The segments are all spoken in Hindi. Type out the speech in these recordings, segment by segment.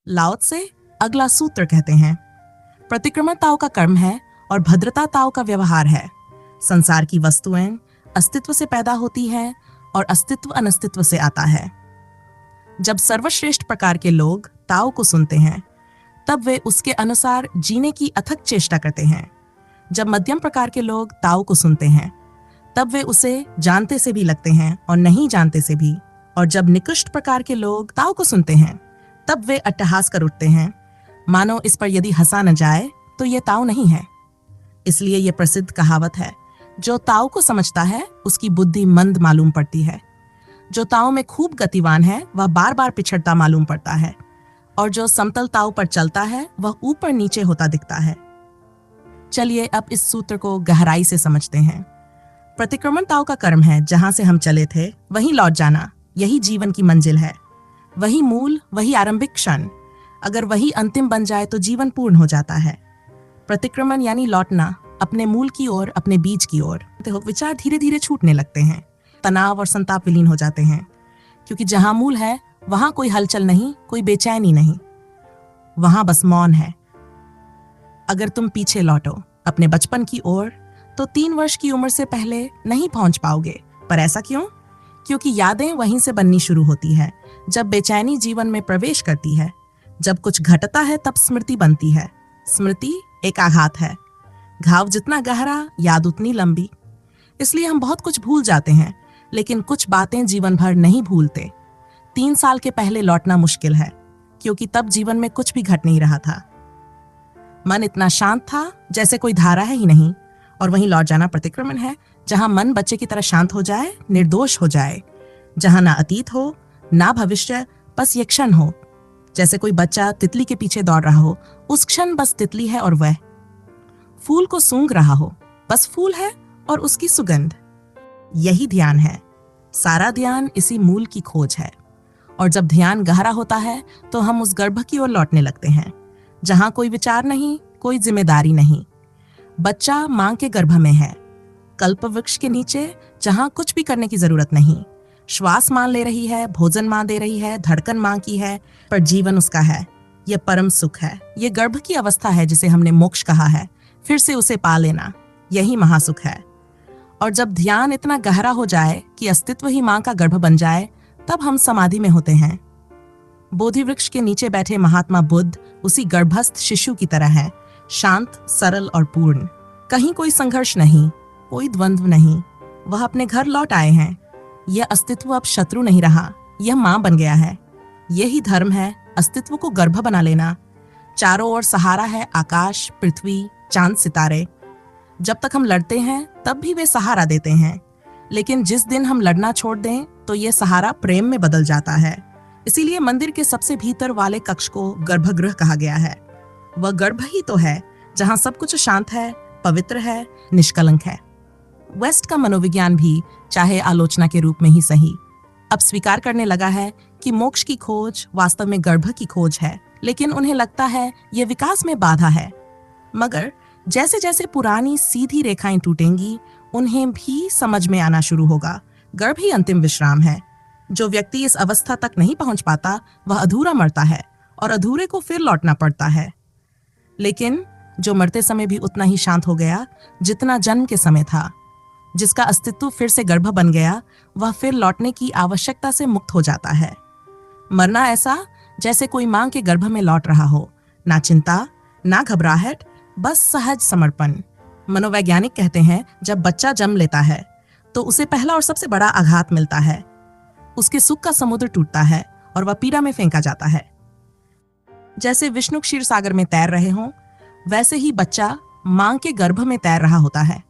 लाओ से अगला सूत्र कहते हैं, प्रतिक्रमण ताओ का कर्म है और भद्रता ताओ का व्यवहार है। संसार की वस्तुएं अस्तित्व से पैदा होती हैं और अस्तित्व अनस्तित्व से आता है। जब सर्वश्रेष्ठ प्रकार के लोग ताओ को सुनते हैं तब वे उसके अनुसार जीने की अथक चेष्टा करते हैं। जब मध्यम प्रकार के लोग ताओ को सुनते हैं तब वे उसे जानते से भी लगते हैं और नहीं जानते से भी। और जब निकृष्ट प्रकार के लोग ताओ को सुनते हैं तब वे अट्टहास कर उठते हैं, मानो इस पर यदि हंसा न जाए तो ये ताओ नहीं है। इसलिए ये प्रसिद्ध कहावत है, जो ताओ को समझता है उसकी बुद्धि मंद मालूम पड़ती है। जो ताओ में खूब गतिवान है वह बार बार पिछड़ता मालूम पड़ता है, और जो समतल ताओ पर चलता है वह ऊपर नीचे होता दिखता है। चलिए अब इस सूत्र को गहराई से समझते हैं। प्रतिक्रमण ताओ का कर्म है, जहां से हम चले थे वहीं लौट जाना, यही जीवन की मंजिल है। वही मूल, वही आरंभिक क्षण। अगर वही अंतिम बन जाए तो जीवन पूर्ण हो जाता है। प्रतिक्रमण यानी लौटना, अपने मूल की ओर, अपने बीज की ओर। विचार धीरे धीरे छूटने लगते हैं, तनाव और संताप विलीन हो जाते हैं, क्योंकि जहां मूल है वहां कोई हलचल नहीं, कोई बेचैनी नहीं, वहां बस मौन है। अगर तुम पीछे लौटो अपने बचपन की ओर तो 3 वर्ष की उम्र से पहले नहीं पहुंच पाओगे। पर ऐसा क्यों? क्योंकि यादें वहीं से बननी शुरू होती है, जब बेचैनी जीवन में प्रवेश करती है। जब कुछ घटता है तब स्मृति बनती है। स्मृति एक आघात है, घाव जितना गहरा याद उतनी लंबी। इसलिए हम बहुत कुछ भूल जाते हैं, लेकिन कुछ बातें जीवन भर नहीं भूलते। 3 साल के पहले लौटना मुश्किल है, क्योंकि तब जीवन में कुछ भी घट नहीं रहा था। मन इतना शांत था जैसे कोई धारा है ही नहीं। और वहीं लौट जाना प्रतिक्रमण है, जहां मन बच्चे की तरह शांत हो जाए, निर्दोष हो जाए, जहां ना अतीत हो ना भविष्य, बस ये क्षण हो। जैसे कोई बच्चा तितली के पीछे दौड़ रहा हो, उस क्षण बस तितली है और वह फूल को सूंघ रहा हो, बस फूल है और उसकी सुगंध। यही ध्यान है। सारा ध्यान इसी मूल की खोज है। और जब ध्यान गहरा होता है तो हम उस गर्भ की ओर लौटने लगते हैं, जहां कोई विचार नहीं, कोई जिम्मेदारी नहीं। बच्चा मां के गर्भ में है, कल्प वृक्ष के नीचे, जहां कुछ भी करने की जरूरत नहीं। श्वास मां ले रही है, भोजन मां दे रही है, धड़कन मां की है, पर जीवन उसका है। यह परम सुख है। यह गर्भ की अवस्था है जिसे हमने मोक्ष कहा है। फिर से उसे पा लेना, यही महासुख है। और जब ध्यान इतना गहरा हो जाए कि अस्तित्व ही मां का गर्भ बन जाए, तब हम समाधि में होते हैं। बोधि वृक्ष के नीचे बैठे महात्मा बुद्ध उसी गर्भस्थ शिशु की तरह हैं, शांत, सरल और पूर्ण। कहीं कोई संघर्ष नहीं, कोई द्वंद्व नहीं। वह अपने घर लौट आए हैं। यह अस्तित्व अब शत्रु नहीं रहा, यह मां बन गया है। यही धर्म है, अस्तित्व को गर्भ बना लेना। चारों ओर सहारा है, आकाश, पृथ्वी, चांद, सितारे। जब तक हम लड़ते हैं तब भी वे सहारा देते हैं, लेकिन जिस दिन हम लड़ना छोड़ दें तो ये सहारा प्रेम में बदल जाता है। इसीलिए मंदिर के सबसे भीतर वाले कक्ष को गर्भगृह कहा गया है। वह गर्भ ही तो है जहां सब कुछ शांत है, पवित्र है, निष्कलंक है। वेस्ट का मनोविज्ञान भी, चाहे आलोचना के रूप में ही सही, अब स्वीकार करने लगा है कि मोक्ष की खोज वास्तव में गर्भ की खोज है। लेकिन उन्हें लगता है यह विकास में बाधा है। मगर जैसे जैसे पुरानी सीधी रेखाएं टूटेंगी, उन्हें भी समझ में आना शुरू होगा, गर्भ ही अंतिम विश्राम है। जो व्यक्ति इस अवस्था तक नहीं पहुंच पाता वह अधूरा मरता है और अधूरे को फिर लौटना पड़ता है। लेकिन जो मरते समय भी उतना ही शांत हो गया जितना जन्म के समय था, जिसका अस्तित्व फिर से गर्भ बन गया, वह फिर लौटने की आवश्यकता से मुक्त हो जाता है। मरना ऐसा जैसे कोई मां के गर्भ में लौट रहा हो, ना चिंता, ना घबराहट, बस सहज समर्पण। मनोवैज्ञानिक कहते हैं जब बच्चा जन्म लेता है तो उसे पहला और सबसे बड़ा आघात मिलता है। उसके सुख का समुद्र टूटता है और वह पीड़ा में फेंका जाता है। जैसे विष्णु क्षीर सागर में तैर रहे हों, वैसे ही बच्चा मां के गर्भ में तैर रहा होता है।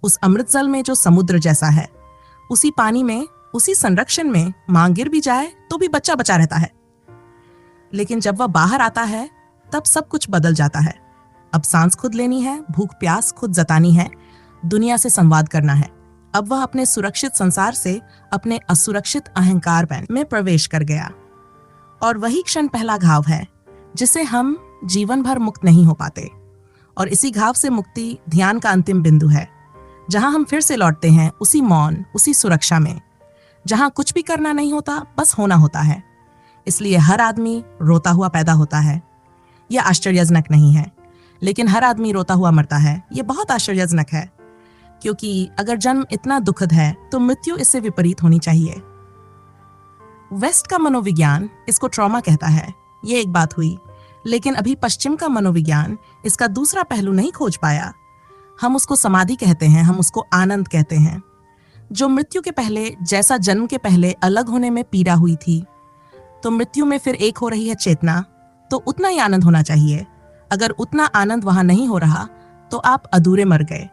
उस अमृत जल में जो समुद्र जैसा है, उसी पानी में, उसी संरक्षण में मां गिर भी जाए तो भी बच्चा बचा रहता है। लेकिन जब वह बाहर आता है तब सब कुछ बदल जाता है। अब सांस खुद लेनी है, भूख प्यास खुद जतानी है, दुनिया से संवाद करना है। अब वह अपने सुरक्षित संसार से अपने असुरक्षित अहंकार में प्रवेश कर गया। और वही क्षण पहला घाव है जिसे हम जीवन भर मुक्त नहीं हो पाते। और इसी घाव से मुक्ति ध्यान का अंतिम बिंदु है, जहां हम फिर से लौटते हैं उसी मौन, उसी सुरक्षा में, जहां कुछ भी करना नहीं होता, बस होना होता है। इसलिए हर आदमी रोता हुआ पैदा होता है। यह आश्चर्यजनक नहीं है, लेकिन हर आदमी रोता हुआ मरता है। यह बहुत आश्चर्यजनक है, क्योंकि अगर जन्म इतना दुखद है तो मृत्यु इससे विपरीत होनी चाहिए। वेस्ट का मनोविज्ञान इसको ट्रॉमा कहता है, ये एक बात हुई, लेकिन अभी पश्चिम का मनोविज्ञान इसका दूसरा पहलू नहीं खोज पाया। हम उसको समाधि कहते हैं, हम उसको आनंद कहते हैं। जो मृत्यु के पहले जैसा जन्म के पहले अलग होने में पीड़ा हुई थी, तो मृत्यु में फिर एक हो रही है चेतना, तो उतना ही आनंद होना चाहिए। अगर उतना आनंद वहां नहीं हो रहा तो आप अधूरे मर गए।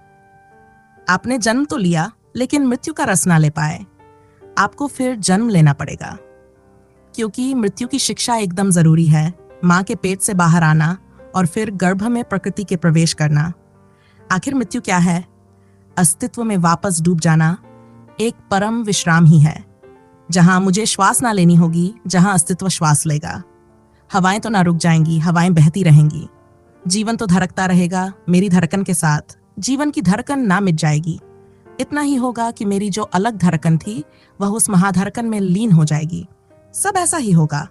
आपने जन्म तो लिया, लेकिन मृत्यु का रस ना ले पाए। आपको फिर जन्म लेना पड़ेगा, क्योंकि मृत्यु की शिक्षा एकदम जरूरी है। माँ के पेट से बाहर आना और फिर गर्भ में प्रकृति के प्रवेश करना। आखिर मृत्यु क्या है? अस्तित्व में वापस डूब जाना, एक परम विश्राम ही है, जहां मुझे श्वास ना लेनी होगी, जहां अस्तित्व श्वास लेगा। हवाएं तो ना रुक जाएंगी, हवाएं बहती रहेंगी। जीवन तो धड़कता रहेगा मेरी धड़कन के साथ। जीवन की धड़कन ना मिट जाएगी। इतना ही होगा कि मेरी जो अलग धड़कन थी वह उस महाधड़कन में लीन हो जाएगी। सब ऐसा ही होगा।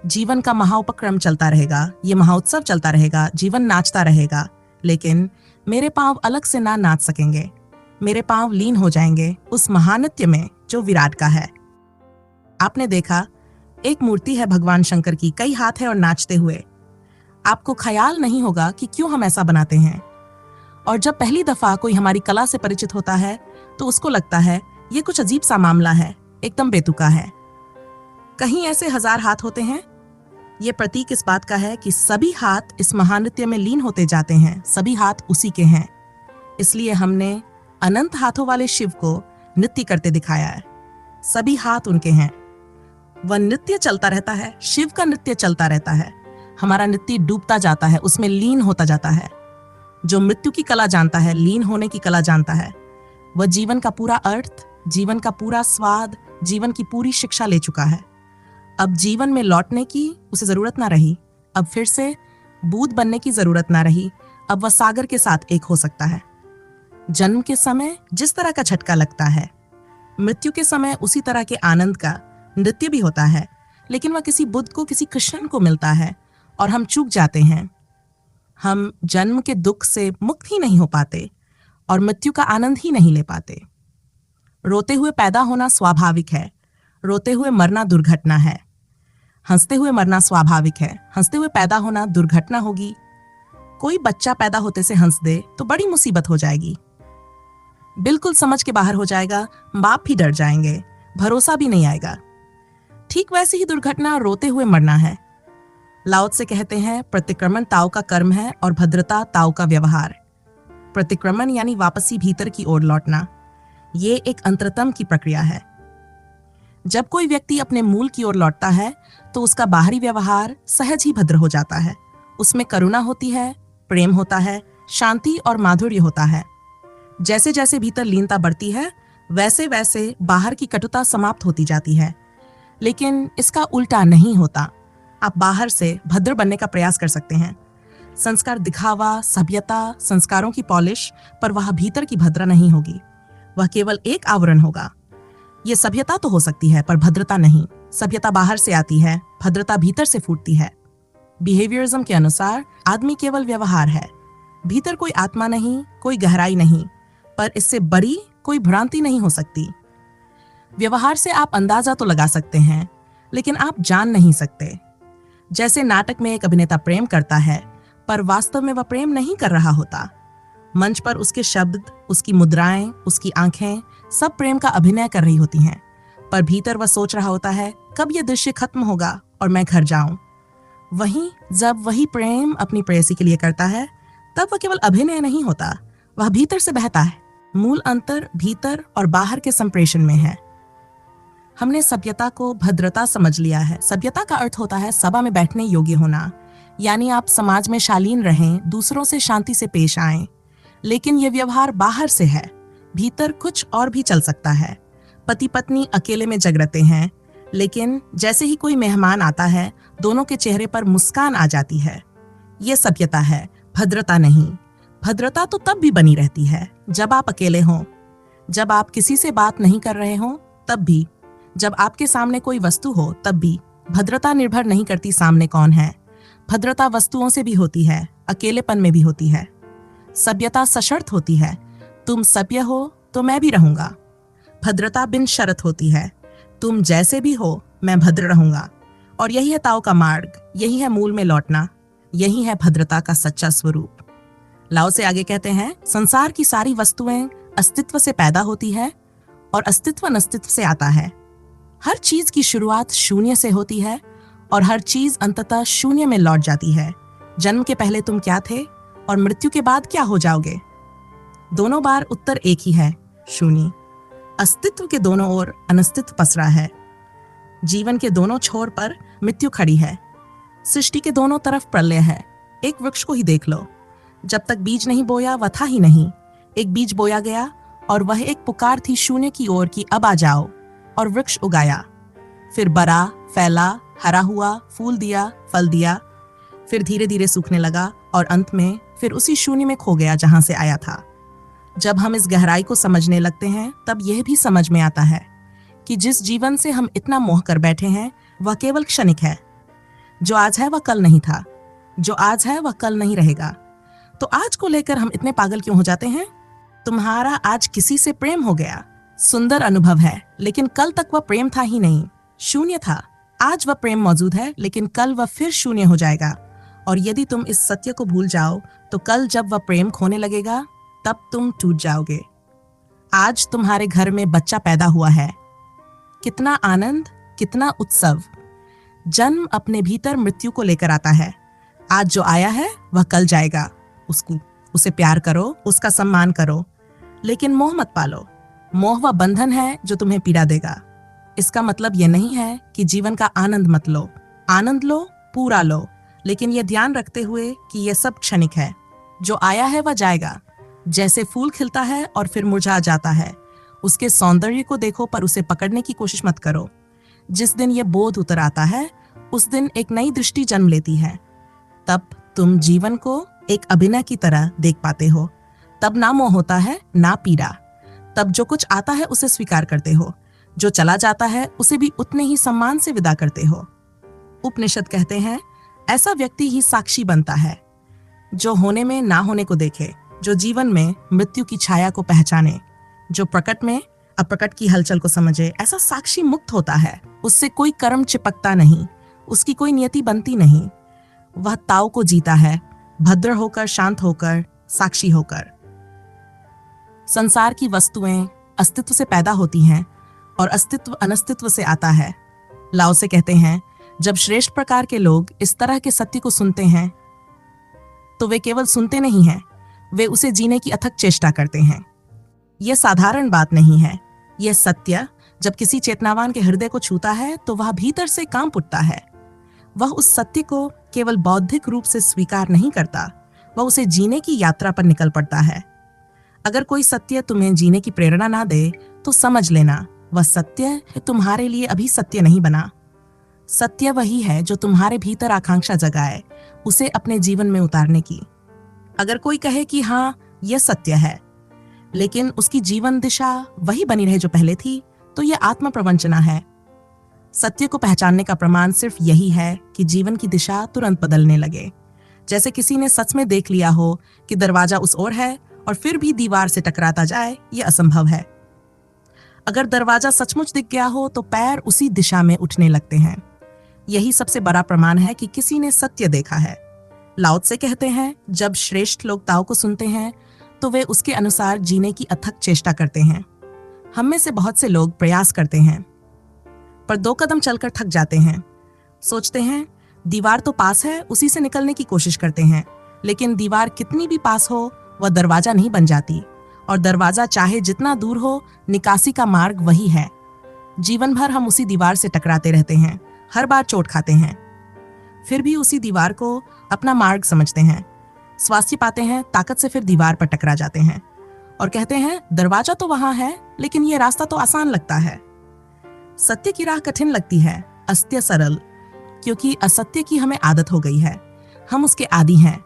जीवन का महाउपक्रम चलता रहेगा, ये महाउत्सव चलता रहेगा, जीवन नाचता रहेगा, लेकिन मेरे पांव अलग से ना नाच सकेंगे। मेरे पांव लीन हो जाएंगे उस महानृत्य में जो विराट का है। आपने देखा, एक मूर्ति है भगवान शंकर की, कई हाथ है और नाचते हुए। आपको ख्याल नहीं होगा कि क्यों हम ऐसा बनाते हैं। और जब पहली दफा कोई हमारी कला से परिचित होता है तो उसको लगता है ये कुछ अजीब सा मामला है, एकदम बेतुका है। कहीं ऐसे 1000 हाथ होते हैं। ये प्रतीक इस बात का है कि सभी हाथ इस महानृत्य में लीन होते जाते हैं, सभी हाथ उसी के हैं। इसलिए हमने अनंत हाथों वाले शिव को नृत्य करते दिखाया है। सभी हाथ उनके हैं। वह नृत्य चलता रहता है, शिव का नृत्य चलता रहता है। हमारा नृत्य डूबता जाता है, उसमें लीन होता जाता है। जो मृत्यु की कला जानता है, लीन होने की कला जानता है, वह जीवन का पूरा अर्थ, जीवन का पूरा स्वाद, जीवन की पूरी शिक्षा ले चुका है। अब जीवन में लौटने की उसे जरूरत ना रही। अब फिर से बूंद बनने की जरूरत ना रही। अब वह सागर के साथ एक हो सकता है। जन्म के समय जिस तरह का झटका लगता है, मृत्यु के समय उसी तरह के आनंद का नृत्य भी होता है, लेकिन वह किसी बुद्ध को, किसी कृष्ण को मिलता है और हम चूक जाते हैं। हम जन्म के दुख से मुक्त ही नहीं हो पाते और मृत्यु का आनंद ही नहीं ले पाते। रोते हुए पैदा होना स्वाभाविक है, रोते हुए मरना दुर्घटना है। हंसते हुए मरना स्वाभाविक है, हंसते हुए पैदा होना दुर्घटना होगी। कोई बच्चा पैदा होते से हंस दे तो बड़ी मुसीबत हो जाएगी, बिल्कुल समझ के बाहर हो जाएगा। बाप भी डर जाएंगे, भरोसा भी नहीं आएगा। ठीक वैसी ही दुर्घटना रोते हुए मरना है। लाओ त्से कहते हैं, प्रतिक्रमण ताओ का कर्म है और भद्रता ताओ का व्यवहार। प्रतिक्रमण यानी वापसी भीतर की ओर लौटना, ये एक अंतरतम की प्रक्रिया है। जब कोई व्यक्ति अपने मूल की ओर लौटता है तो उसका बाहरी व्यवहार सहज ही भद्र हो जाता है। उसमें करुणा होती है, प्रेम होता है, शांति और माधुर्य होता है। जैसे जैसे भीतर लीनता बढ़ती है, वैसे वैसे बाहर की कटुता समाप्त होती जाती है। लेकिन इसका उल्टा नहीं होता। आप बाहर से भद्र बनने का प्रयास कर सकते हैं। संस्कार दिखावा, सभ्यता, संस्कारों की पॉलिश, पर वह भीतर की भद्रा नहीं होगी। वह केवल एक आवरण होगा। ये सभ्यता तो हो सकती है, पर भद्रता नहीं। सभ्यता बाहर से आती है, भद्रता भीतर से फूटती है। बिहेवियरिज्म के अनुसार आदमी केवल व्यवहार है, भीतर कोई आत्मा नहीं, कोई गहराई नहीं। पर इससे बड़ी कोई भ्रांति नहीं हो सकती। व्यवहार से आप अंदाजा तो लगा सकते हैं, लेकिन आप जान नहीं सकते। जैसे नाटक में एक अभिनेता प्रेम करता है, पर वास्तव में वह प्रेम नहीं कर रहा होता। मंच पर उसके शब्द, उसकी मुद्राएं, उसकी आंखें सब प्रेम का अभिनय कर रही होती हैं, पर भीतर वह सोच रहा होता है कब यह दृश्य खत्म होगा और मैं घर जाऊं। वहीं जब वही प्रेम अपनी प्रेयसी के लिए करता है, तब वह केवल अभिनय नहीं होता, वह भीतर से बहता है। मूल अंतर भीतर और बाहर के संप्रेषण में है। हमने सभ्यता को भद्रता समझ लिया है। सभ्यता का अर्थ होता है सभा में बैठने योग्य होना, यानी आप समाज में शालीन रहें, दूसरों से शांति से पेश आएं। लेकिन यह व्यवहार बाहर से है, भीतर कुछ और भी चल सकता है। पति पत्नी अकेले में जगरते हैं, लेकिन जैसे ही कोई मेहमान आता है, दोनों के चेहरे पर मुस्कान आ जाती है। यह सभ्यता है, भद्रता नहीं। भद्रता तो तब भी बनी रहती है जब आप अकेले हों, जब आप किसी से बात नहीं कर रहे हों, तब भी, जब आपके सामने कोई वस्तु हो, तब भी। भद्रता निर्भर नहीं करती सामने कौन है। भद्रता वस्तुओं से भी होती है, अकेलेपन में भी होती है। सभ्यता सशर्त होती है, तुम सभ्य हो तो मैं भी रहूंगा। भद्रता बिन शर्त होती है, तुम जैसे भी हो मैं भद्र रहूंगा। और यही है ताओ का मार्ग, यही है मूल में लौटना, यही है भद्रता का सच्चा स्वरूप। लाओ से आगे कहते हैं, संसार की सारी वस्तुएं अस्तित्व से पैदा होती है और अस्तित्व अनस्तित्व से आता है। हर चीज की शुरुआत शून्य से होती है और हर चीज अंततः शून्य में लौट जाती है। जन्म के पहले तुम क्या थे और मृत्यु के बाद क्या हो जाओगे? दोनों बार उत्तर एक ही है, शून्य। अस्तित्व के दोनों ओर अनस्तित्व पसरा है। जीवन के दोनों छोर पर मृत्यु खड़ी है। सृष्टि के दोनों तरफ प्रलय है। एक वृक्ष को ही देख लो, जब तक बीज नहीं बोया वह था ही नहीं। एक बीज बोया गया और वह एक पुकार थी शून्य की ओर कि अब आ जाओ, और वृक्ष उगाया, फिर बड़ा, फैला, हरा हुआ, फूल दिया, फल दिया, फिर धीरे धीरे सूखने लगा और अंत में फिर उसी शून्य में खो गया जहां से आया था। जब हम इस गहराई को समझने लगते हैं तब यह भी समझ में आता है कि जिस जीवन से हम इतना मोह कर बैठे हैं वह केवल क्षणिक है। जो आज है वह कल नहीं था, जो आज है वह कल नहीं रहेगा। तो आज को लेकर हम इतने पागल क्यों हो जाते हैं? तुम्हारा आज किसी से प्रेम हो गया, सुंदर अनुभव है, लेकिन कल तक वह प्रेम था ही नहीं, शून्य था। आज वह प्रेम मौजूद है लेकिन कल वह फिर शून्य हो जाएगा। और यदि तुम इस सत्य को भूल जाओ तो कल जब वह प्रेम खोने लगेगा तब तुम टूट जाओगे। आज तुम्हारे घर में बच्चा पैदा हुआ है, कितना आनंद, कितना उत्सव। जन्म अपने भीतर मृत्यु को लेकर आता है। आज जो आया है वह कल जाएगा। उसे प्यार करो, उसका सम्मान करो, लेकिन मोह मत पालो। मोह वह बंधन है जो तुम्हें पीड़ा देगा। इसका मतलब यह नहीं है कि जीवन का आनंद मत लो। आनंद लो, पूरा लो, लेकिन यह ध्यान रखते हुए कि यह सब क्षणिक है। जो आया है वह जाएगा। जैसे फूल खिलता है और फिर मुरझा जाता है, उसके सौंदर्य को देखो पर उसे पकड़ने की कोशिश मत करो। जिस दिन यह बोध उतर आता है उस दिन एक नई दृष्टि जन्म लेती है। तब तुम जीवन को एक अभिनय की तरह देख पाते हो। तब ना मोह होता है ना पीड़ा। तब जो कुछ आता है उसे स्वीकार करते हो, जो चला जाता है उसे भी उतने ही सम्मान से विदा करते हो। उपनिषद कहते हैं, ऐसा व्यक्ति ही साक्षी बनता है जो होने में ना होने को देखे, जो जीवन में मृत्यु की छाया को पहचाने, जो प्रकट में अप्रकट की हलचल को समझे। ऐसा साक्षी मुक्त होता है, उससे कोई कर्म चिपकता नहीं, उसकी कोई नियति बनती नहीं। वह ताओ को जीता है, भद्र होकर, शांत होकर, साक्षी होकर। संसार की वस्तुएं अस्तित्व से पैदा होती हैं और अस्तित्व अनस्तित्व से आता है। लाओ से कहते हैं, जब श्रेष्ठ प्रकार के लोग इस तरह के सत्य को सुनते हैं तो वे केवल सुनते नहीं हैं, वे उसे जीने की अथक चेष्टा करते हैं। यह साधारण बात नहीं है। यह सत्य जब किसी चेतनावान के हृदय को छूता है तो वह भीतर से कांप उठता है। वह उस सत्य को केवल बौद्धिक रूप से स्वीकार नहीं करता, वह उसे जीने की यात्रा पर निकल पड़ता है। अगर कोई सत्य तुम्हें जीने की प्रेरणा ना दे तो समझ लेना वह सत्य तुम्हारे लिए अभी सत्य नहीं बना। सत्य वही है जो तुम्हारे भीतर आकांक्षा जगाए उसे अपने जीवन में उतारने की। अगर कोई कहे कि हाँ यह सत्य है, लेकिन उसकी जीवन दिशा वही बनी रहे जो पहले थी, तो यह आत्म प्रवंचना है। सत्य को पहचानने का प्रमाण सिर्फ यही है कि जीवन की दिशा तुरंत बदलने लगे। जैसे किसी ने सच में देख लिया हो कि दरवाजा उस ओर है और फिर भी दीवार से टकराता जाए, यह असंभव है। अगर दरवाजा सचमुच दिख गया हो तो पैर उसी दिशा में उठने लगते हैं। यही सबसे बड़ा प्रमाण है कि किसी ने सत्य देखा है। लाओ त्से कहते हैं, जब श्रेष्ठ लोग ताओ को सुनते हैं तो वे उसके अनुसार जीने की अथक चेष्टा करते हैं। हम में से बहुत से लोग प्रयास करते हैं पर 2 कदम चलकर थक जाते हैं। सोचते हैं दीवार तो पास है, उसी से निकलने की कोशिश करते हैं, लेकिन दीवार कितनी भी पास हो वह दरवाजा नहीं बन जाती, और दरवाजा चाहे जितना दूर हो, निकासी का मार्ग वही है। जीवन भर हम उसी दीवार से टकराते रहते हैं, हर बार चोट खाते हैं, फिर भी उसी दीवार को अपना मार्ग समझते हैं। स्वास्थ्य पाते हैं, ताकत से फिर दीवार पर टकरा जाते हैं और कहते हैं दरवाजा तो वहां है, लेकिन यह रास्ता तो आसान लगता है। सत्य की राह कठिन लगती है, अस्त्य सरल, क्योंकि असत्य की हमें आदत हो गई है। हम उसके आदी हैं,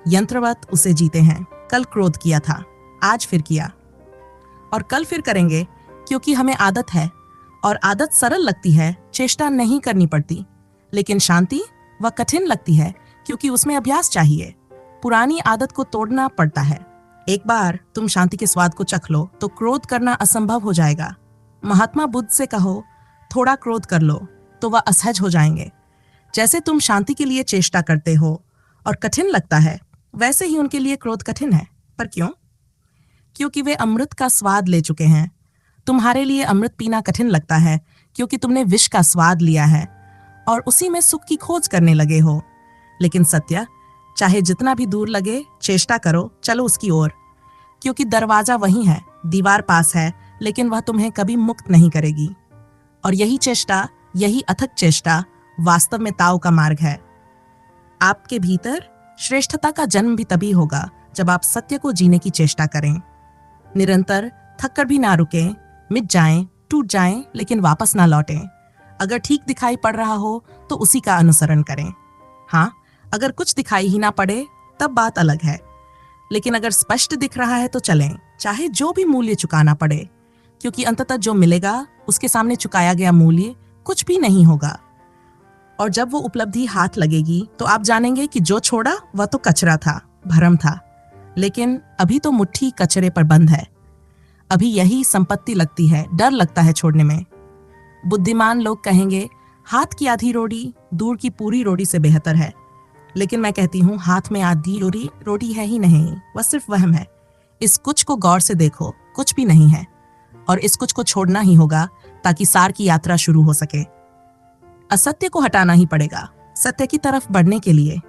यंत्रवत उसे जीते हैं। कल क्रोध किया था, आज फिर किया और कल फिर करेंगे, क्योंकि हमें आदत है और आदत सरल लगती है, चेष्टा नहीं करनी पड़ती। लेकिन शांति वह कठिन लगती है क्योंकि उसमें अभ्यास चाहिए। पुरानी आदत को तोड़ना पड़ता है। एक बार तुम शांति के स्वाद को चख लो तो क्रोध करना असंभव हो जाएगा। महात्मा बुद्ध से कहो थोड़ा क्रोध कर लो तो वह असहज हो जाएंगे। जैसे तुम शांति के लिए चेष्टा करते हो और कठिन लगता है, वैसे ही उनके लिए क्रोध कठिन है। पर क्यों? क्योंकि वे अमृत का स्वाद ले चुके हैं। तुम्हारे लिए अमृत पीना कठिन लगता है क्योंकि तुमने विष का स्वाद लिया है और उसी में सुख की खोज करने लगे हो। लेकिन सत्य, चाहे जितना भी दूर लगे, चेष्टा करो, चलो उसकी ओर, क्योंकि दरवाजा वहीं है, दीवार पास है, लेकिन वह तुम्हें कभी मुक्त नहीं करेगी। और यही चेष्टा, यही अथक चेष्टा वास्तव में ताओ का मार्ग है। आपके भीतर श्रेष्ठता का जन्म भी तभी होगा जब आप सत्य को जीने की चेष्टा करें। निरंतर थक कर भी ना रुकें, मिट जाएं, टूट जाएं, लेकिन वापस ना लौटें। अगर ठीक दिखाई पड़ रहा हो तो उसी का अनुसरण करें। हाँ, अगर कुछ दिखाई ही ना पड़े तब बात अलग है, लेकिन अगर स्पष्ट दिख रहा है तो चलें, चाहे जो भी मूल्य चुकाना पड़े, क्योंकि अंततः जो मिलेगा उसके सामने चुकाया गया मूल्य कुछ भी नहीं होगा। और जब वो उपलब्धि हाथ लगेगी तो आप जानेंगे कि जो छोड़ा वह तो कचरा था, भरम था, लेकिन अभी तो मुट्ठी कचरे पर बंद है। अभी यही संपत्ति लगती है, डर लगता है छोड़ने में। बुद्धिमान लोग कहेंगे हाथ की आधी रोटी दूर की पूरी रोटी से बेहतर है, लेकिन मैं कहती हूँ हाथ में आधी रोटी है ही नहीं, वह सिर्फ वहम है। इस कुछ को गौर से देखो, कुछ भी नहीं है, और इस कुछ को छोड़ना ही होगा ताकि सार की यात्रा शुरू हो सके। असत्य को हटाना ही पड़ेगा सत्य की तरफ बढ़ने के लिए।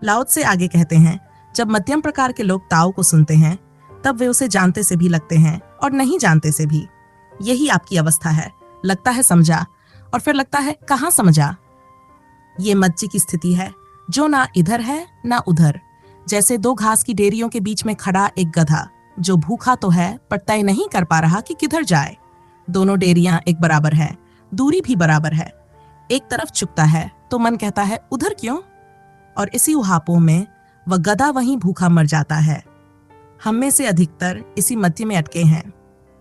लाओ त्से आगे कहते हैं, जब मध्यम प्रकार के लोग ताओ को सुनते हैं तब वे उसे जानते से भी लगते हैं और नहीं जानते से भी। यही आपकी अवस्था है। लगता है समझा और फिर लगता है कहाँ समझा। ये मज्जी की स्थिति है जो ना इधर है ना उधर, जैसे दो घास की डेरियों के बीच में खड़ा एक गधा जो भूखा तो है पर तय नहीं कर पा रहा कि किधर जाए। दोनों डेरियां एक बराबर है, दूरी भी बराबर है। एक तरफ चुकता है तो मन कहता है उधर क्यों, और इसी उहापों में वह गधा वहीं भूखा मर जाता है। हम में से अधिकतर इसी मध्य में अटके हैं।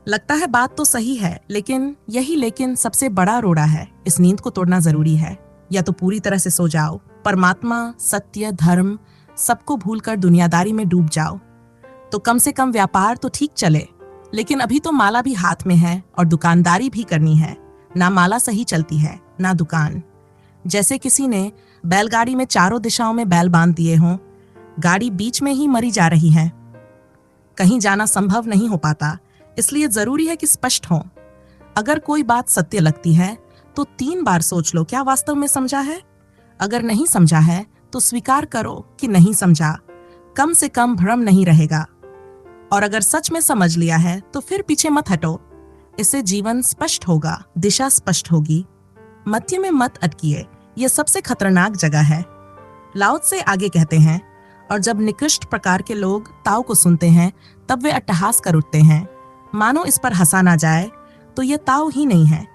लगता है बात तो सही है, लेकिन यही लेकिन सबसे बड़ा रोड़ा है। इस नींद को तोड़ना जरूरी है। या तो पूरी तरह से सो जाओ, परमात्मा, सत्य, धर्म सबको भूलकर दुनियादारी में डूब जाओ, तो कम से कम व्यापार तो ठीक चले। लेकिन अभी तो माला भी हाथ में है और दुकानदारी भी करनी है। ना माला सही चलती है ना दुकान। जैसे किसी ने बैलगाड़ी में चारों दिशाओं में बैल बांध दिए हों, गाड़ी बीच में ही मरी जा रही है। कहीं जाना संभव नहीं हो पाता, इसलिए जरूरी है कि स्पष्ट हो। अगर कोई बात सत्य लगती है तो 3 बार सोच लो क्या वास्तव में समझा है। अगर नहीं समझा है तो स्वीकार करो कि नहीं समझा, कम से कम भ्रम नहीं रहेगा। और अगर सच में समझ लिया है तो फिर पीछे मत हटो। इससे जीवन स्पष्ट होगा, दिशा स्पष्ट होगी। मध्य में मत अटकिए, यह सबसे खतरनाक जगह है। लाओ त्से आगे कहते हैं, और जब निकृष्ट प्रकार के लोग ताओ को सुनते हैं तब वे अट्टहास कर उठते हैं, मानो इस पर हंसा ना जाए तो यह ताओ ही नहीं है।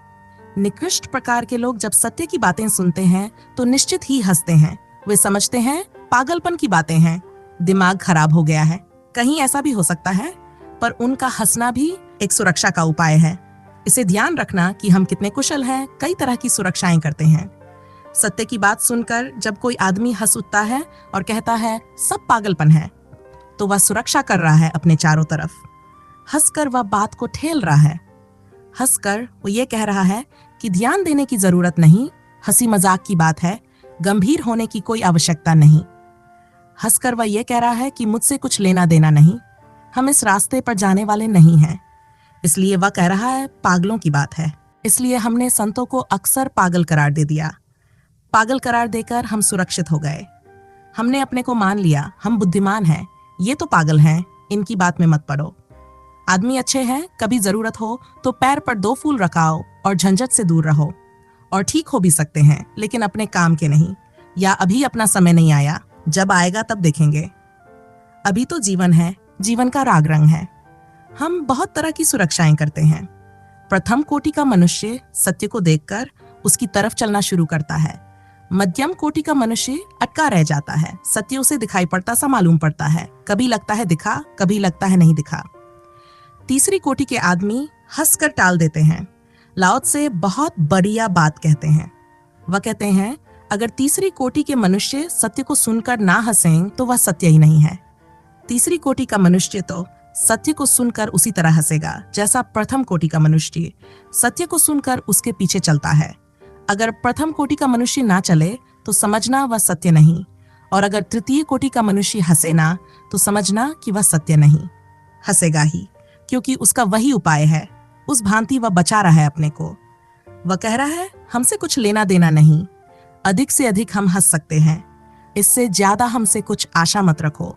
निकृष्ट प्रकार के लोग जब सत्य की बातें सुनते हैं तो निश्चित ही हंसते हैं। वे समझते हैं पागलपन की बातें हैं, दिमाग खराब हो गया है। कहीं ऐसा भी हो सकता है, पर उनका हंसना भी एक सुरक्षा का उपाय है। इसे ध्यान रखना कि हम कितने कुशल हैं, कई तरह की सुरक्षाएं करते हैं। सत्य की बात सुनकर जब कोई आदमी हंस उठता है और कहता है सब पागलपन है, तो वह सुरक्षा कर रहा है अपने चारों तरफ। हंसकर वह बात को ठेल रहा है। हंसकर वो ये कह रहा है कि ध्यान देने की जरूरत नहीं, हंसी मजाक की बात है, गंभीर होने की कोई आवश्यकता नहीं। हंसकर वह ये कह रहा है कि मुझसे कुछ लेना देना नहीं, हम इस रास्ते पर जाने वाले नहीं हैं। इसलिए वह कह रहा है पागलों की बात है। इसलिए हमने संतों को अक्सर पागल करार दे दिया। पागल करार देकर हम सुरक्षित हो गए। हमने अपने को मान लिया, हम बुद्धिमान हैं, ये तो पागल हैं, इनकी बात में मत पड़ो। आदमी अच्छे हैं, कभी जरूरत हो तो पैर पर 2 फूल रखाओ और झंझट से दूर रहो। और ठीक हो भी सकते हैं, लेकिन अपने काम के नहीं, या अभी अपना समय नहीं आया, जब आएगा तब देखेंगे। अभी तो जीवन है, जीवन का राग रंग है। हम बहुत तरह की सुरक्षाएं करते हैं। प्रथम कोटि का मनुष्य सत्य को देखकर उसकी तरफ चलना शुरू करता है। मध्यम कोटि का मनुष्य अटका रह जाता है, सत्य उसे दिखाई पड़ता सा मालूम पड़ता है, कभी लगता है दिखा, कभी लगता है नहीं दिखा। तीसरी कोटि के आदमी हंसकर टाल देते हैं। लाओ त्से बहुत बढ़िया बात कहते हैं। वह कहते हैं अगर तीसरी कोटि के मनुष्य सत्य को सुनकर ना हंसें तो वह सत्य ही नहीं है। तीसरी कोटि का मनुष्य तो सत्य को सुनकर उसी तरह हंसेगा जैसा प्रथम कोटि का मनुष्य सत्य को सुनकर उसके पीछे चलता है। अगर प्रथम कोटि का मनुष्य ना चले तो समझना वह सत्य नहीं, और अगर तृतीय कोटि का मनुष्य हंसे ना तो समझना कि वह सत्य नहीं। हंसेगा ही, क्योंकि उसका वही उपाय है। उस भांति वह बचा रहा है अपने को। वह कह रहा है हमसे कुछ लेना देना नहीं, अधिक से अधिक हम हंस सकते हैं, इससे ज्यादा हमसे कुछ आशा मत रखो।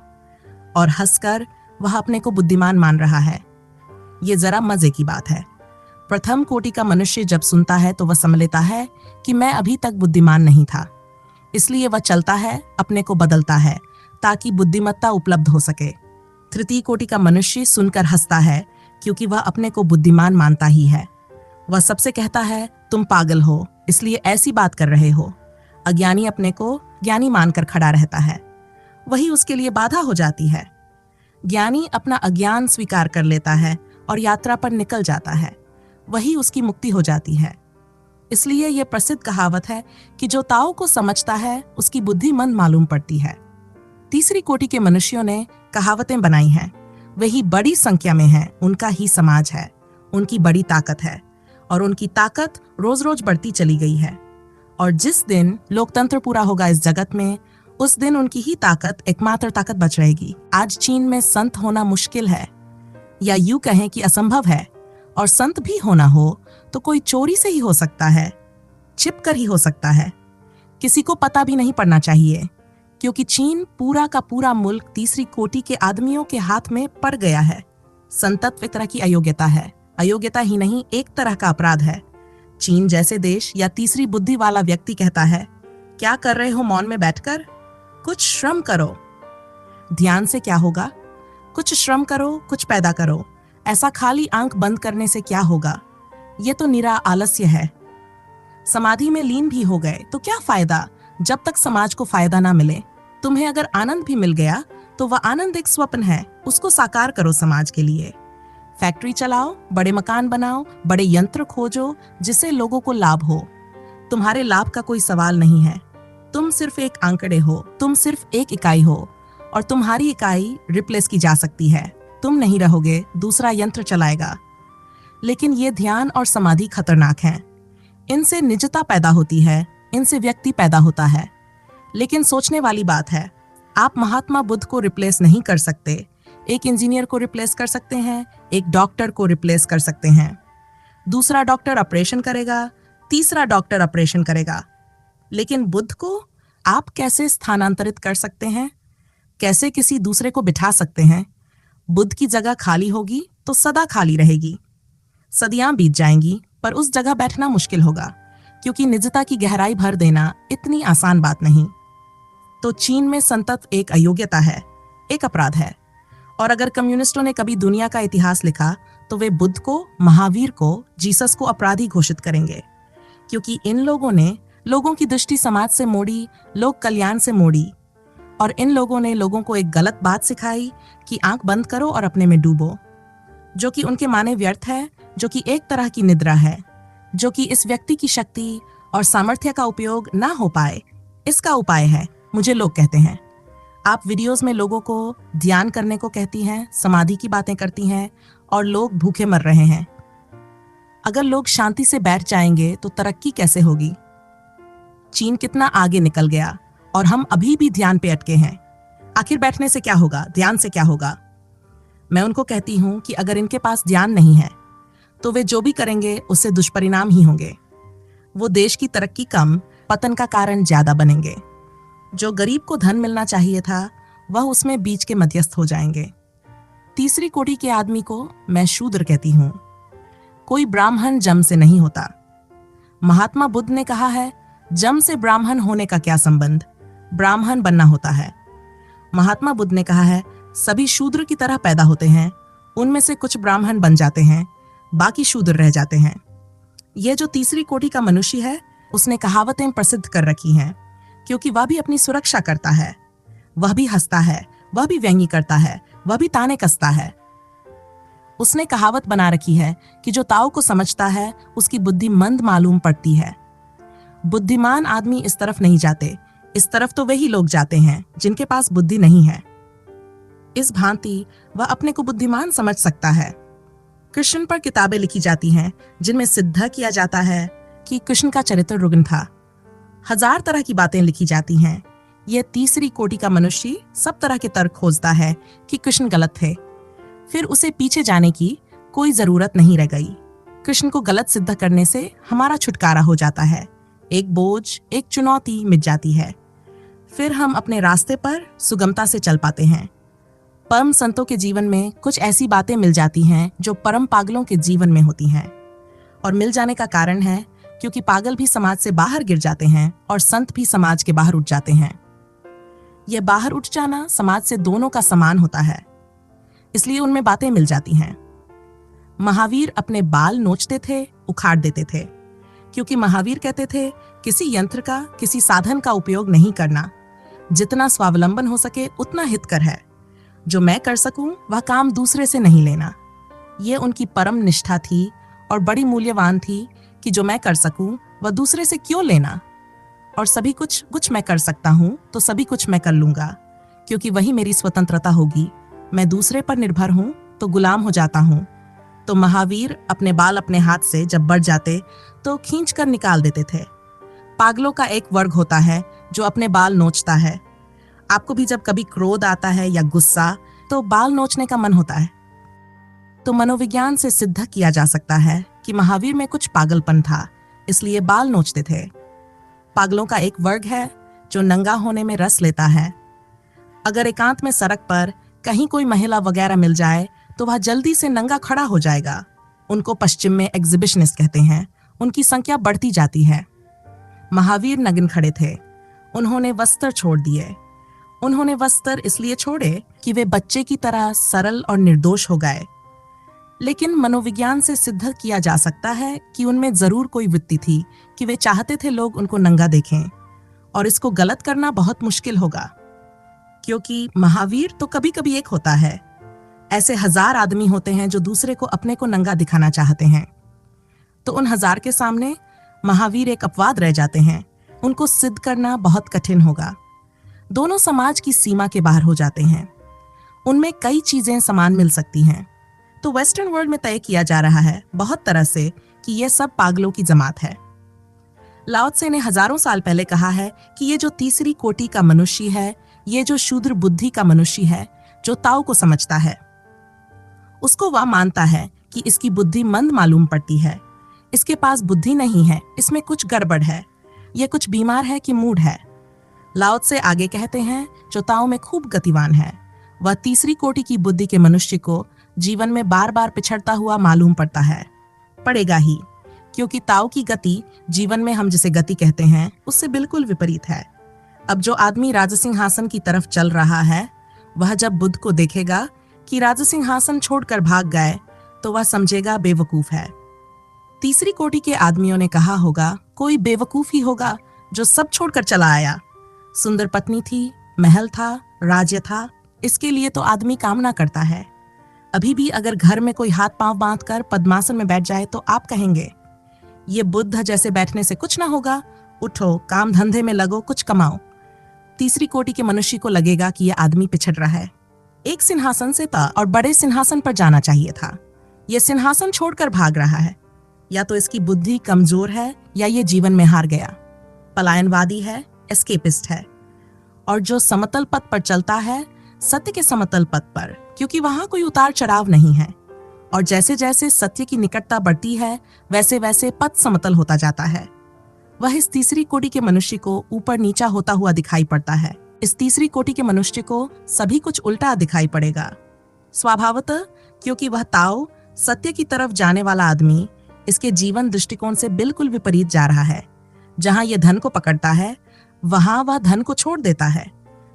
और हंसकर वह अपने को बुद्धिमान मान रहा है। ये जरा मजे की बात है। प्रथम कोटि का मनुष्य जब सुनता है तो वह समझ लेता है कि मैं अभी तक बुद्धिमान नहीं था, इसलिए वह चलता है, अपने को बदलता है ताकि बुद्धिमत्ता उपलब्ध हो सके। तृतीय कोटि का मनुष्य सुनकर हंसता है क्योंकि वह अपने को बुद्धिमान मानता ही है। वह सबसे कहता है तुम पागल हो, इसलिए ऐसी बात कर रहे हो। अज्ञानी अपने को ज्ञानी मानकर खड़ा रहता है, वही उसके लिए बाधा हो जाती है। ज्ञानी अपना अज्ञान स्वीकार कर लेता है और यात्रा पर निकल जाता है, वही उसकी मुक्ति हो जाती है। इसलिए यह प्रसिद्ध कहावत है कि जो ताओ को समझता है उसकी बुद्धि मंद मालूम पड़ती है। तीसरी कोटि के मनुष्यों ने कहावतें बनाई हैं, वही बड़ी संख्या में है, उनका ही समाज है, उनकी बड़ी ताकत है, और उनकी ताकत रोज रोज बढ़ती चली गई है। और जिस दिन लोकतंत्र पूरा होगा इस जगत में, उस दिन उनकी ही ताकत एकमात्र ताकत बच रहेगी। आज चीन में संत होना मुश्किल है, या यूं कहें कि असंभव है, और संत भी होना हो तो कोई चोरी से ही हो सकता है, छिप कर ही हो सकता है। किसी को पता भी नहीं पड़ना चाहिए, क्योंकि चीन पूरा का पूरा मुल्क तीसरी कोटि के आदमियों के हाथ में पड़ गया है। संतत्व एक तरह की अयोग्यता है, अयोग्यता ही नहीं एक तरह का अपराध है। चीन जैसे देश या तीसरी बुद्धि वाला व्यक्ति कहता है क्या कर रहे हो मौन में बैठकर, कुछ श्रम करो। ध्यान से क्या होगा? कुछ श्रम करो, कुछ पैदा करो। ऐसा खाली आंख बंद करने से क्या होगा? ये तो निरा आलस्य है। समाधि में लीन भी हो गए तो क्या फायदा, जब तक समाज को फायदा ना मिले। तुम्हें अगर आनंद भी मिल गया तो वह आनंद एक स्वप्न है, उसको साकार करो समाज के लिए। फैक्ट्री चलाओ, बड़े मकान बनाओ, बड़े यंत्र खोजो जिससे लोगों को लाभ हो। तुम्हारे लाभ का कोई सवाल नहीं है। तुम सिर्फ एक आंकड़े हो, तुम सिर्फ एक इकाई हो, और तुम्हारी इकाई रिप्लेस की जा सकती है। तुम नहीं रहोगे, दूसरा यंत्र चलाएगा। लेकिन ये ध्यान और समाधि खतरनाक हैं। इनसे निजता पैदा होती है, इनसे व्यक्ति पैदा होता है। लेकिन सोचने वाली बात है, आप महात्मा बुद्ध को रिप्लेस नहीं कर सकते। एक इंजीनियर को रिप्लेस कर सकते हैं, एक डॉक्टर को रिप्लेस कर सकते हैं। दूसरा डॉक्टर ऑपरेशन करेगा, तीसरा डॉक्टर ऑपरेशन करेगा। लेकिन बुद्ध को आप कैसे स्थानांतरित कर सकते हैं? कैसे किसी दूसरे को बिठा सकते हैं? बुद्ध की जगह खाली होगी तो सदा खाली रहेगी। सदियां बीत जाएंगी पर उस जगह बैठना मुश्किल होगा, क्योंकि निजता की गहराई भर देना इतनी आसान बात नहीं। तो चीन में संतत्व एक अयोग्यता है, एक अपराध है। और अगर कम्युनिस्टों ने कभी दुनिया का इतिहास लिखा तो वे बुद्ध को, महावीर को, जीसस को अपराधी घोषित करेंगे, क्योंकि इन लोगों ने लोगों की दृष्टि समाज से मोड़ी, लोक कल्याण से मोड़ी। और इन लोगों ने लोगों को एक गलत बात सिखाई कि आंख बंद करो और अपने में डूबो, जो कि उनके माने व्यर्थ है, जो कि एक तरह की निद्रा है, जो कि इस व्यक्ति की शक्ति और सामर्थ्य का उपयोग ना हो पाए। इसका उपाय है, मुझे लोग कहते हैं। आप वीडियोस में लोगों को ध्यान करने को कहती हैं, समाधि की बातें करती हैं, और लोग भूखे मर रहे हैं। अगर लोग शांति से बैठ जाएंगे तो तरक्की कैसे होगी? चीन कितना आगे निकल गया और हम अभी भी ध्यान पे अटके हैं। आखिर बैठने से क्या होगा, ध्यान से क्या होगा? मैं उनको कहती हूं कि अगर इनके पास ध्यान नहीं है तो वे जो भी करेंगे उससे दुष्परिणाम ही होंगे। वो देश की तरक्की कम, पतन का कारण ज्यादा बनेंगे। जो गरीब को धन मिलना चाहिए था वह उसमें बीच के मध्यस्थ हो जाएंगे। तीसरी कोटि के आदमी को मैं शूद्र कहती हूं। कोई ब्राह्मण जम से नहीं होता। महात्मा बुद्ध ने कहा है, जम से ब्राह्मण होने का क्या संबंध, ब्राह्मण बनना होता है। महात्मा बुद्ध ने कहा है, सभी शूद्र की तरह पैदा होते हैं, उनमें से कुछ ब्राह्मण बन जाते हैं, बाकी शूद्र रह जाते हैं। यह जो तीसरी कोटि का मनुष्य है उसने कहावतें प्रसिद्ध कर रखी हैं, क्योंकि वह भी अपनी सुरक्षा करता है। वह भी हंसता है, वह भी व्यंग्य करता है, वह भी ताने कसता है। उसने कहावत बना रखी है कि जो ताओ को समझता है उसकी बुद्धि मंद मालूम पड़ती है। बुद्धिमान आदमी इस तरफ नहीं जाते, इस तरफ तो वही लोग जाते हैं जिनके पास बुद्धि नहीं है। इस भांति वह अपने को बुद्धिमान समझ सकता है। कृष्ण पर किताबें लिखी जाती हैं जिनमें सिद्ध किया जाता है कि कृष्ण का चरित्र रुग्ण था। 1000 तरह की बातें लिखी जाती हैं। यह तीसरी कोटि का मनुष्य सब तरह के तर्क खोजता है कि कृष्ण गलत थे। फिर उसे पीछे जाने की कोई जरूरत नहीं रह गई। कृष्ण को गलत सिद्ध करने से हमारा छुटकारा हो जाता है। एक बोझ, एक चुनौती मिट जाती है। फिर हम अपने रास्ते पर सुगमता से चल पाते हैं। परम संतों के जीवन में कुछ ऐसी बातें मिल जाती हैं जो परम पागलों के जीवन में होती हैं। और मिल जाने का कारण है क्योंकि पागल भी समाज से बाहर गिर जाते हैं और संत भी समाज के बाहर उठ जाते हैं। यह बाहर उठ जाना समाज से दोनों का समान होता है, इसलिए उनमें बातें मिल जाती हैं। महावीर अपने बाल नोचते थे, उखाड़ देते थे, क्योंकि महावीर कहते थे किसी यंत्र का, किसी साधन का उपयोग नहीं करना। जितना स्वावलंबन हो सके उतना हितकर है। जो मैं कर सकूं वह काम दूसरे से नहीं लेना। ये उनकी परम निष्ठा थी और बड़ी मूल्यवान थी कि जो मैं कर सकूं वह दूसरे से क्यों लेना। और सभी कुछ मैं कर सकता हूं तो सभी कुछ मैं कर लूंगा, क्योंकि वही मेरी स्वतंत्रता होगी। मैं दूसरे पर निर्भर हूं तो गुलाम हो जाता हूं। तो महावीर अपने बाल अपने हाथ से जब बढ़ जाते तो खींच कर निकाल देते थे। पागलों का एक वर्ग होता है जो अपने बाल नोचता है। आपको भी जब कभी क्रोध आता है या गुस्सा तो बाल नोचने का मन होता है। तो मनोविज्ञान से सिद्ध किया जा सकता है कि महावीर में कुछ पागलपन था, इसलिए बाल नोचते थे। पागलों का एक वर्ग है जो नंगा होने में रस लेता है। अगर एकांत में सड़क पर कहीं कोई महिला वगैरह मिल जाए तो वह जल्दी से नंगा खड़ा हो जाएगा। उनको पश्चिम में एग्जिबिशनिस्ट कहते हैं। उनकी संख्या बढ़ती जाती है। महावीर नग्न खड़े थे। उन्होंने वस्त्र छोड़ दिए। उन्होंने वस्त्र इसलिए छोड़े कि वे बच्चे की तरह सरल और निर्दोष हो गए। लेकिन मनोविज्ञान से सिद्ध किया जा सकता है कि उनमें जरूर कोई वृत्ति थी कि वे चाहते थे लोग उनको नंगा देखें, और इसको गलत करना बहुत मुश्किल होगा, क्योंकि महावीर तो कभी कभी एक होता है। ऐसे 1000 आदमी होते हैं जो दूसरे को अपने को नंगा दिखाना चाहते हैं। तो उन 1000 के सामने महावीर एक अपवाद रह जाते हैं। उनको सिद्ध करना बहुत कठिन होगा। दोनों समाज की सीमा के बाहर हो जाते हैं। उनमें कई चीजें समान मिल सकती हैं। तो वेस्टर्न वर्ल्ड में तय किया जा रहा है बहुत तरह से कि यह सब पागलों की जमात है। लाओ त्से ने हजारों साल पहले कहा है कि ये जो तीसरी कोटि का मनुष्य है, ये जो शूद्र बुद्धि का मनुष्य है, जो ताओ को समझता है, उसको वह मानता है कि इसकी बुद्धि मंद मालूम पड़ती है। इसके पास बुद्धि नहीं है, इसमें कुछ गड़बड़ है, यह कुछ बीमार है कि मूड है। लाओ त्से आगे कहते हैं जो ताओ में खूब गतिवान है, वह तीसरी कोटि की बुद्धि के मनुष्य को जीवन में बार बार पिछड़ता हुआ मालूम पड़ता है। पड़ेगा ही, क्योंकि ताओ की गति जीवन में हम जिसे गति कहते हैं उससे बिल्कुल विपरीत है। अब जो आदमी राजसिंहासन की तरफ चल रहा है, वह जब बुद्ध को देखेगा कि राजसिंहासन छोड़कर भाग गए तो वह समझेगा बेवकूफ है। तीसरी कोटि के आदमियों ने कहा होगा कोई बेवकूफ ही होगा जो सब छोड़कर चला आया। सुंदर पत्नी थी, महल था, राज्य था, इसके लिए तो आदमी कामना करता है। अभी भी अगर घर में कोई हाथ पांव बांधकर पद्मासन में बैठ जाए तो आप कहेंगे ये बुद्ध जैसे बैठने से कुछ ना होगा, उठो, काम धंधे में लगो, कुछ कमाओ। तीसरी कोटि के मनुष्य को लगेगा कि यह आदमी पिछड़ रहा है। एक सिंहासन से था और बड़े सिंहासन पर जाना चाहिए था। यह सिंहासन छोड़कर भाग रहा है। या तो इसकी बुद्धि कमजोर है या ये जीवन में हार गया, पलायनवादी है, एस्केपिस्ट है। और जो समतल पथ पर चलता है, सत्य के समतल पथ पर, क्योंकि वहां कोई उतार चढ़ाव नहीं है। और जैसे जैसे सत्य की निकटता बढ़ती है वैसे वैसे पथ समतल होता जाता है। वह इस तीसरी कोटि के मनुष्य को ऊपर नीचा होता हुआ दिखाई पड़ता है। इस तीसरी कोटि के मनुष्य को सभी कुछ उल्टा दिखाई पड़ेगा स्वभावतः, क्योंकि वह ताओ सत्य की तरफ जाने वाला आदमी इसके जीवन दृष्टिकोण से बिल्कुल विपरीत जा रहा है। जहां यह धन को पकड़ता है वहां वह धन को छोड़ देता है।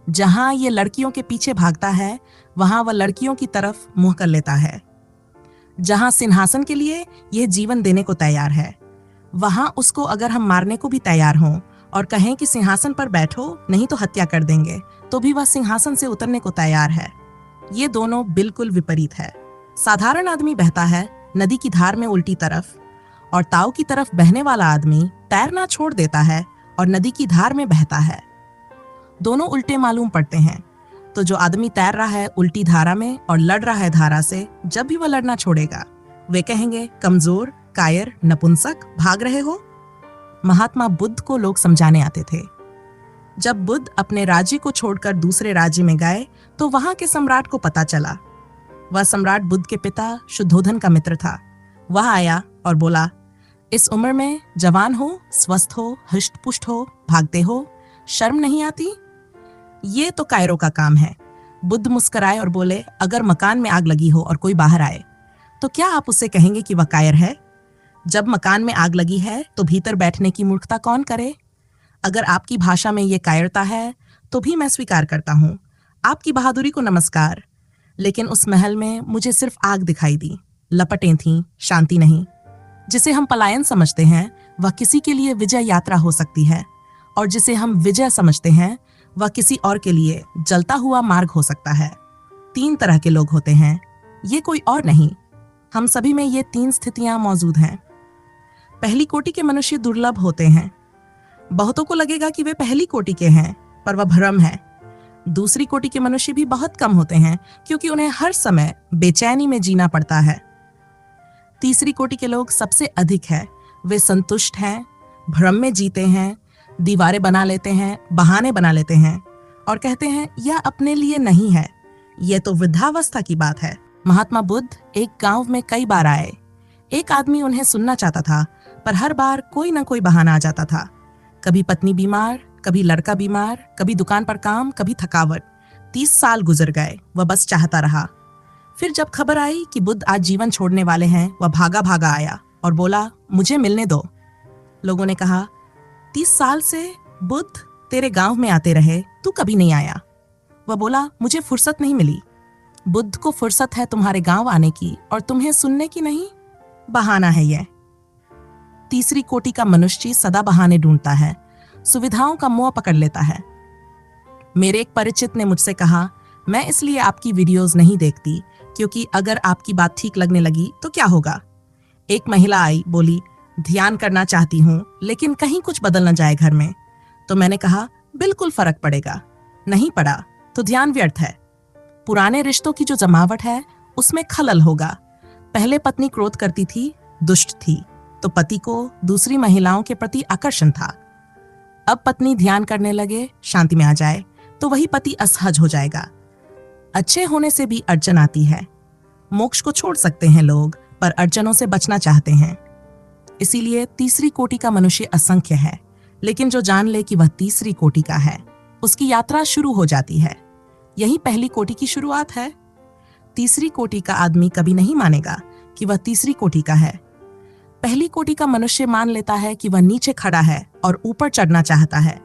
जहां यह लड़कियों के पीछे भागता है वहां वह लड़कियों की तरफ मुंह कर लेता है। जहां सिंहासन के लिए यह जीवन देने को तैयार है, वहां उसको अगर हम मारने को भी तैयार हों और कहें कि सिंहासन पर बैठो नहीं तो हत्या कर देंगे, तो भी वह सिंहासन से उतरने को तैयार है। ये दोनों बिल्कुल विपरीत है। साधारण आदमी बहता है नदी की धार में उल्टी तरफ, और ताव की तरफ बहने वाला आदमी तैरना छोड़ देता है और नदी की धार में बहता है। दोनों उल्टे मालूम पड़ते हैं। तो जो आदमी तैर रहा है उल्टी धारा में और लड़ रहा है धारा से, जब भी वह लड़ना छोड़ेगा वे कहेंगे कमजोर, कायर, नपुंसक, भाग रहे हो। महात्मा बुद्ध को लोग समझाने आते थे। जब बुद्ध अपने राज्य को छोड़कर दूसरे राज्य में गए तो वहां के सम्राट को पता चला। वह सम्राट बुद्ध के पिता शुद्धोधन का मित्र था। वह आया और बोला, इस उम्र में जवान हो, स्वस्थ हो, हृष्ट पुष्ट हो, भागते हो, शर्म नहीं आती? ये तो कायरों का काम है। बुद्ध मुस्कुराए और बोले, अगर मकान में आग लगी हो और कोई बाहर आए तो क्या आप उससे कहेंगे कि वह कायर है? जब मकान में आग लगी है तो भीतर बैठने की मूर्खता कौन करे? अगर आपकी भाषा में ये कायरता है तो भी मैं स्वीकार करता हूँ। आपकी बहादुरी को नमस्कार। लेकिन उस महल में मुझे सिर्फ आग दिखाई दी, लपटें थीं, शांति नहीं। जिसे हम पलायन समझते हैं वह किसी के लिए विजय यात्रा हो सकती है, और जिसे हम विजय समझते हैं वह किसी और के लिए जलता हुआ मार्ग हो सकता है। 3 तरह के लोग होते हैं, ये कोई और नहीं। हम सभी में ये 3 स्थितियां मौजूद हैं। पहली कोटि के मनुष्य दुर्लभ होते हैं। बहुतों को लगेगा कि वे पहली कोटि के हैं, पर वह भ्रम है। दूसरी कोटि के मनुष्य भी बहुत कम होते हैं, क्योंकि उन्हें हर समय बेचैनी में जीना पड़ता है। तीसरी कोटि के लोग सबसे अधिक है। वे संतुष्ट हैं, भ्रम में जीते हैं, दीवारें बना लेते हैं, बहाने बना लेते हैं और कहते हैं यह अपने लिए नहीं है, यह तो वृद्धावस्था की बात है। महात्मा बुद्ध एक गांव में कई बार आए। एक आदमी उन्हें सुनना चाहता था, पर हर बार कोई ना कोई बहाना आ जाता था। कभी पत्नी बीमार, कभी लड़का बीमार, कभी दुकान पर काम, कभी थकावट। 30 साल गुजर गए, वह बस चाहता रहा। फिर जब खबर आई कि बुद्ध आज जीवन छोड़ने वाले हैं, वह भागा भागा आया और बोला, मुझे मिलने दो। लोगों ने कहा, 30 साल से बुद्ध तेरे गांव में आते रहे, तू कभी नहीं आया। वह बोला, मुझे फुर्सत नहीं मिली। बुद्ध को फुर्सत है तुम्हारे गांव आने की और तुम्हें सुनने की नहीं। बहाना है यह। तीसरी कोटि का मनुष्य सदा बहाने ढूंढता है, सुविधाओं का मोह पकड़ लेता है। मेरे एक परिचित ने मुझसे कहा, मैं इसलिए आपकी वीडियोस नहीं देखती क्योंकि अगर आपकी बात ठीक लगने लगी तो क्या होगा। एक महिला आई, बोली, ध्यान करना चाहती हूँ लेकिन कहीं कुछ बदल न जाए घर में। तो मैंने कहा, बिल्कुल फर्क पड़ेगा। नहीं पड़ा तो ध्यान व्यर्थ है। पुराने रिश्तों की जो जमावट है उसमें खलल होगा। पहले पत्नी क्रोध करती थी, दुष्ट थी, तो पति को दूसरी महिलाओं के प्रति आकर्षण था। अब पत्नी ध्यान करने लगे, शांति में आ जाए तो वही पति असहज हो जाएगा। अच्छे होने से भी अड़चन आती है। मोक्ष को छोड़ सकते हैं लोग, पर अड़चनों से बचना चाहते हैं। इसीलिए तीसरी कोटि का मनुष्य असंख्य है, लेकिन जो जान ले कि वह तीसरी कोटि का है, उसकी यात्रा शुरू हो जाती है। यही पहली कोटि की शुरुआत है। तीसरी कोटि का आदमी कभी नहीं मानेगा कि वह तीसरी कोटि का है। पहली कोटि का मनुष्य मान लेता है कि वह नीचे खड़ा है और ऊपर चढ़ना चाहता है।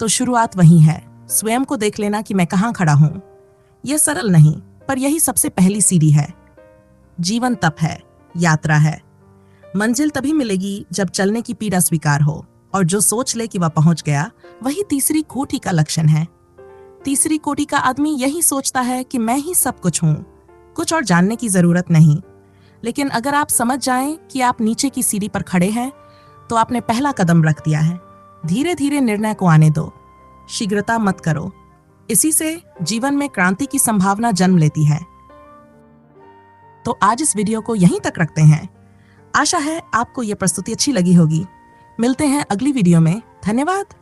तो शुरुआत वही है, स्वयं को देख लेना कि मैं कहाँ खड़ा हूं। यह सरल नहीं, पर यही सबसे पहली सीढ़ी है। जीवन तप है, यात्रा है। मंजिल तभी मिलेगी जब चलने की पीड़ा स्वीकार हो, और जो सोच ले कि वह पहुंच गया, वही तीसरी कोटि का लक्षण है। तीसरी कोटि का आदमी यही सोचता है कि मैं ही सब कुछ हूं, कुछ और जानने की जरूरत नहीं। लेकिन अगर आप समझ जाएं कि आप नीचे की सीढ़ी पर खड़े हैं, तो आपने पहला कदम रख दिया है। धीरे धीरे निर्णय को आने दो, शीघ्रता मत करो। इसी से जीवन में क्रांति की संभावना जन्म लेती है। तो आज इस वीडियो को यहीं तक रखते हैं। आशा है आपको यह प्रस्तुति अच्छी लगी होगी। मिलते हैं अगली वीडियो में। धन्यवाद।